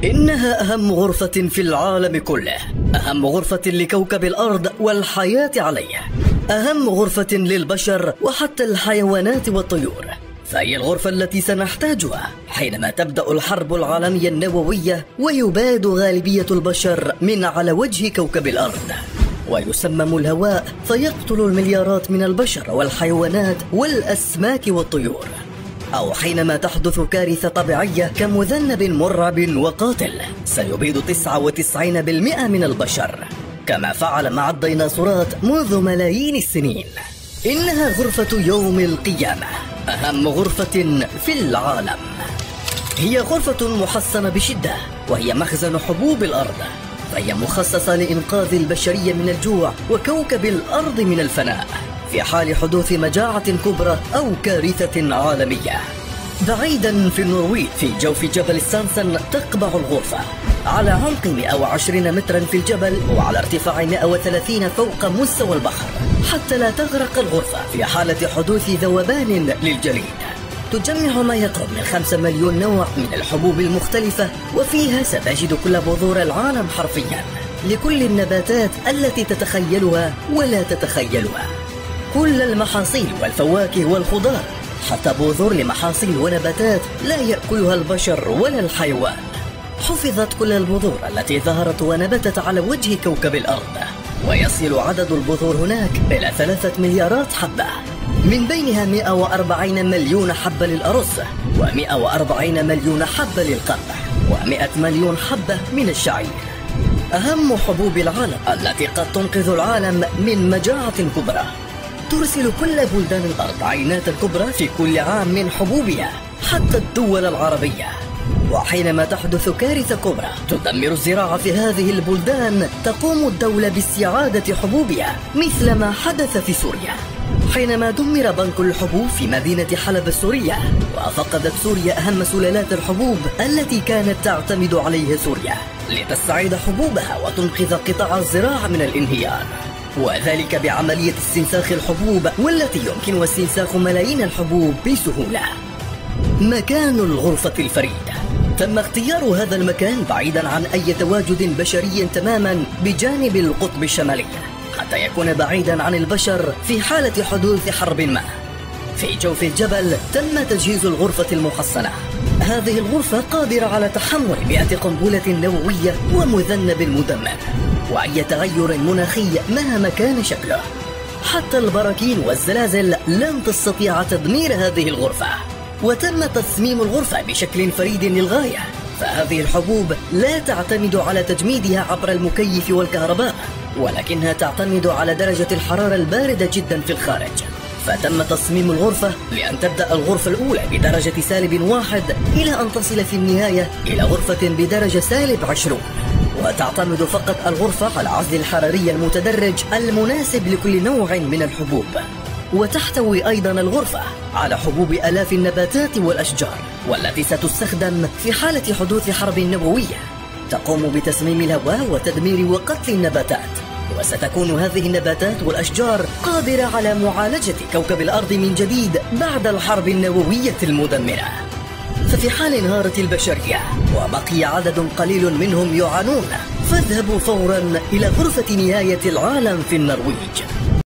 إنها أهم غرفة في العالم كله، أهم غرفة لكوكب الأرض والحياة عليه، أهم غرفة للبشر وحتى الحيوانات والطيور. فهي الغرفة التي سنحتاجها حينما تبدأ الحرب العالمية النووية ويباد غالبية البشر من على وجه كوكب الأرض، ويسمم الهواء فيقتل المليارات من البشر والحيوانات والأسماك والطيور، أو حينما تحدث كارثة طبيعية كمذنب مرعب وقاتل سيبيد 99% من البشر، كما فعل مع الديناصورات منذ ملايين السنين. إنها غرفة يوم القيامة، أهم غرفة في العالم. هي غرفة محصنة بشدة، وهي مخزن حبوب الأرض، فهي مخصصة لإنقاذ البشرية من الجوع وكوكب الأرض من الفناء في حال حدوث مجاعة كبرى أو كارثة عالمية. بعيدا في النرويج في جوف جبل سانسن تقبع الغرفة على عمق 120 مترا في الجبل وعلى ارتفاع 130 فوق مستوى البحر، حتى لا تغرق الغرفة في حالة حدوث ذوبان للجليد. تجمع ما يقرب من 5 مليون نوع من الحبوب المختلفة، وفيها ستجد كل بذور العالم حرفيا، لكل النباتات التي تتخيلها ولا تتخيلها، كل المحاصيل والفواكه والخضار، حتى بذور لمحاصيل ونباتات لا يأكلها البشر ولا الحيوان. حفظت كل البذور التي ظهرت ونبتت على وجه كوكب الأرض، ويصل عدد البذور هناك إلى 3 مليارات حبة، من بينها 140 مليون حبة للأرز، و140 مليون حبة للقمح، و100 مليون حبة من الشعير. أهم حبوب العالم التي قد تنقذ العالم من مجاعة كبرى. ترسل كل بلدان الأرض عينات كبرى في كل عام من حبوبها، حتى الدول العربية. وحينما تحدث كارثة كبرى تدمر الزراعة في هذه البلدان، تقوم الدولة باستعادة حبوبها، مثل ما حدث في سوريا حينما دمر بنك الحبوب في مدينة حلب السورية، وفقدت سوريا أهم سلالات الحبوب التي كانت تعتمد عليها سوريا لتستعيد حبوبها وتنقذ قطاع الزراعة من الانهيار، وذلك بعملية استنساخ الحبوب، والتي يمكن استنساخ ملايين الحبوب بسهولة. مكان الغرفة الفريدة. تم اختيار هذا المكان بعيدا عن أي تواجد بشري تماما بجانب القطب الشمالي، حتى يكون بعيدا عن البشر في حالة حدوث حرب ما. في جوف الجبل تم تجهيز الغرفة المحصنة. هذه الغرفة قادرة على تحمل 100 قنبلة نووية ومذنب مدمر، وأي تغير مناخي مهما كان شكله. حتى البراكين والزلازل لن تستطيع تدمير هذه الغرفة. وتم تصميم الغرفة بشكل فريد للغاية، فهذه الحبوب لا تعتمد على تجميدها عبر المكيف والكهرباء، ولكنها تعتمد على درجة الحرارة الباردة جدا في الخارج. فتم تصميم الغرفة لأن تبدأ الغرفة الأولى بدرجة -1 إلى أن تصل في النهاية إلى غرفة بدرجة -20، وتعتمد فقط الغرفة على العزل الحراري المتدرج المناسب لكل نوع من الحبوب. وتحتوي أيضا الغرفة على حبوب آلاف النباتات والأشجار، والتي ستستخدم في حالة حدوث حرب نووية تقوم بتسميم الهواء وتدمير وقتل النباتات. وستكون هذه النباتات والأشجار قادرة على معالجة كوكب الأرض من جديد بعد الحرب النووية المدمرة. ففي حال انهارت البشرية وبقي عدد قليل منهم يعانون، فاذهبوا فورا إلى غرفة نهاية العالم في النرويج.